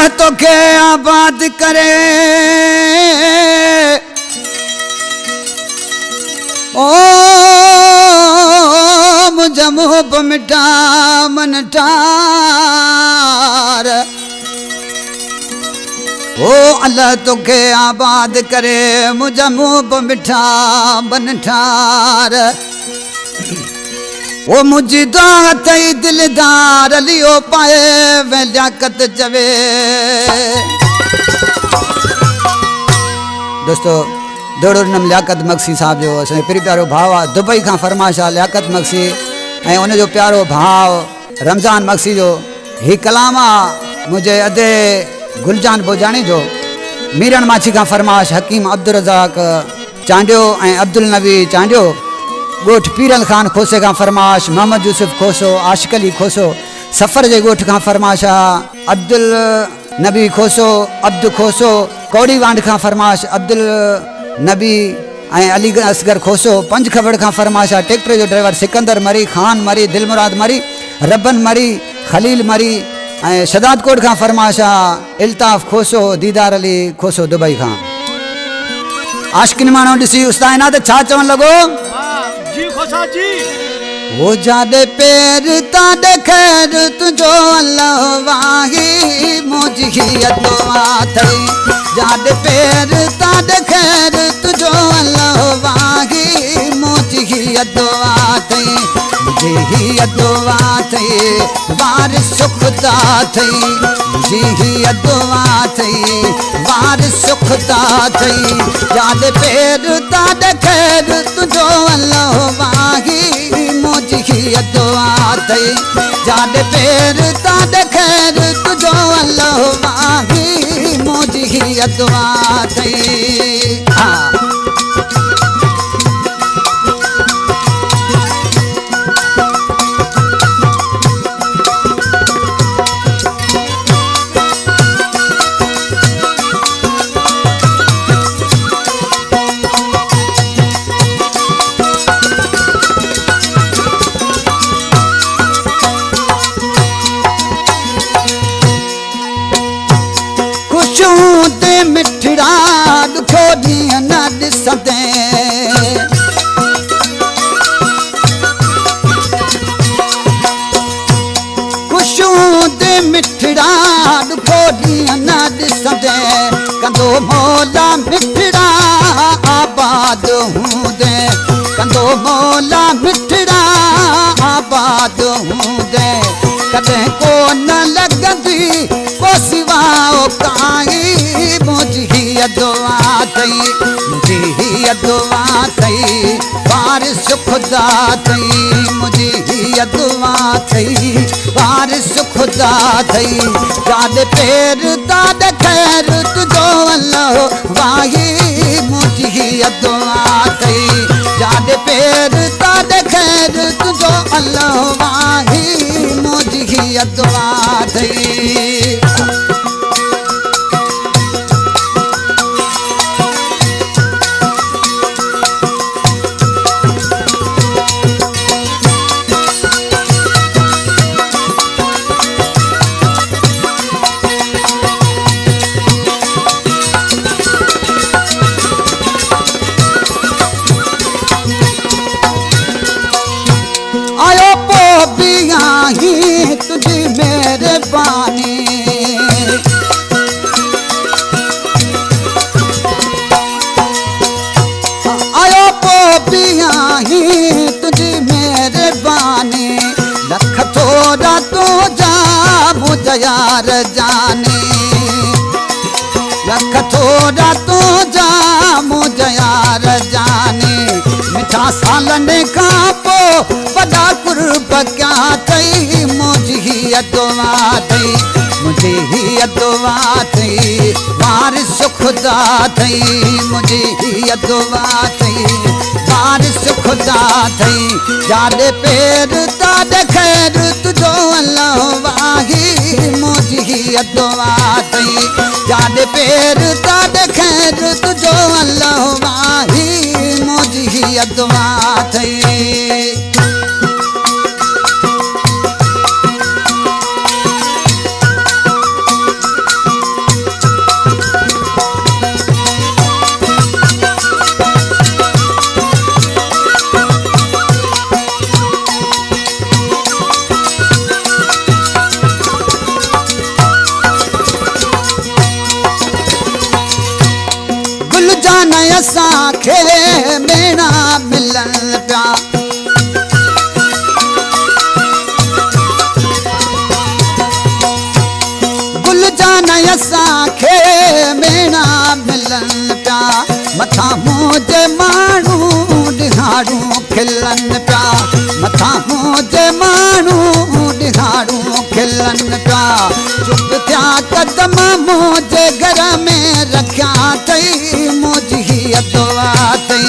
अल्लाह तो के आबाद करे ओ मुझे मुँह पर मिठा मन ठार ओ अल्लाह तो के आबाद करे मुझे मुँह पर मिठा मन ठार ओ मुझी दात दिलदार लियो पाए वे लियाकत चवे। दोस्तों दौड़ो नम लियाकत मक्सी साहब जो असांजो पहिरीं प्यारो भाव आहे दुबई खां फरमाइश आहे लियाकत मक्सी ऐं उनजो प्यारो भाव रमज़ान मक्सी जो ही कलाम आहे मुंहिंजे अदे गुलजान बोजाणी जो मीरन माछी खां फरमाइश हकीम अब्दुल रज़ाक चांडियो ऐं अब्दुल नबी चांडियो गोठ पीरल खान खोसे का फरमाश मोहम्मद यूसुफ खोसो आशिक अली खोसो सफ़र जे गोठ का फरमाश अब्दुल नबी खोसो अब्दु खोसो कौड़ी वांड का फरमाश अब्दुल नबी ऐं अली असगर खोसो पंज खबड़ का फरमाश ट्रैक्टर जो ड्राइवर सिकंदर मरी खान मरी दिलमुराद मरी रबन मरी खलील मरी ऐं शदाद कोट का फरमाश इल्ताफ खोसो दीदार अली खोसो दुबई खां आशिकिन मानो ॾिसी उस्ताद ना त छा चवण लॻो जी खोसा जी वो जादे पैर तादे खैर तुझो अल्लाह वाही मोजी अदवा थई जादे पैर तादे खैर तुझो अल्लाह वाही मोजी अदवा थई मुझे ही अदवा थई वार सुखदा थई मुझे ही अदवा थई वार सुखदा थई जादे पैर तादे खैर तुझो अल्लाह वाही मोजी अदवा थई जादे पैर तादे खैर तुझो अल्लाह वाही मोजी अदवा थई। मिठड़ा दुखो ॾींहं न ॾिसंदे ख़ुशियूं ते मिठड़ा दुखो ॾींहं न ॾिसंदे कंदो मौला मिठड़ा आबाद हूंदे कंदो मौला मिठड़ा आबाद हूंदे कॾहिं को न लॻंदी को सिवा काई मुझी अदवा थई मुझी अदवा थई वार सुखदा थई मुझी अदवा थई वार सुखदा थई जादे पैर तादे खैर तुझो अल्लाह वाही मुझी अदवा थई जादे पैर तादे खैर तुझो अल्लाह वाही मुझी अदवा थई। तुझी मेहरबानी आयो पोपिया ही तुझी मेहरबानी लख थोड़ा तो जा मुझे यार जाने लख थोड़ा तो जा मुझे यार जाने मिठा सालने का पो वॾा कुर्ब क्या थई मुझी अदवा थई मुझी अदवा थई वार सुखदा थई मुझी अदवा थई वार सुखदा थई जादे पैर तादे खैर तुझो अल्लाह वाही मुझी अदवा थई जादे पैर तादे खैर तुझो अल्लाह वाही मुझी अदवा थई। जान असांखे भेणा मिलन पिया गुल जान असांखे भेणा मिलन पिया मथा मुंहिंजे माण्हू ॾिहाड़ू खिलन पिया मथा मुंहिंजे माण्हू ॾिहाड़ू खिलन पिया चुप थिया कदम मुंहिंजे घर में रखिया अथई मुंहिंजी हीअ दुआ अथई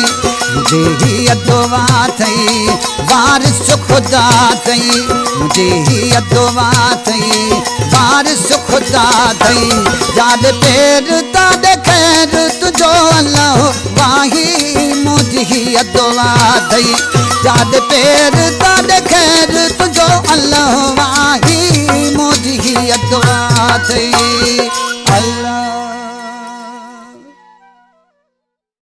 मुंहिंजी हीअ दुआ अथई वारिस ख़ुदा अथई मुंहिंजी हीअ दुआ अथई वारिस ख़ुदा अथई याद पेर ताॾे ख़ैर तुंहिंजो अलाह वाही मुंहिंजी हीअ दुआ अथई याद पेर ताॾे ख़ैर तुंहिंजो अलाह वाही मुंहिंजी हीअ दुआ अथई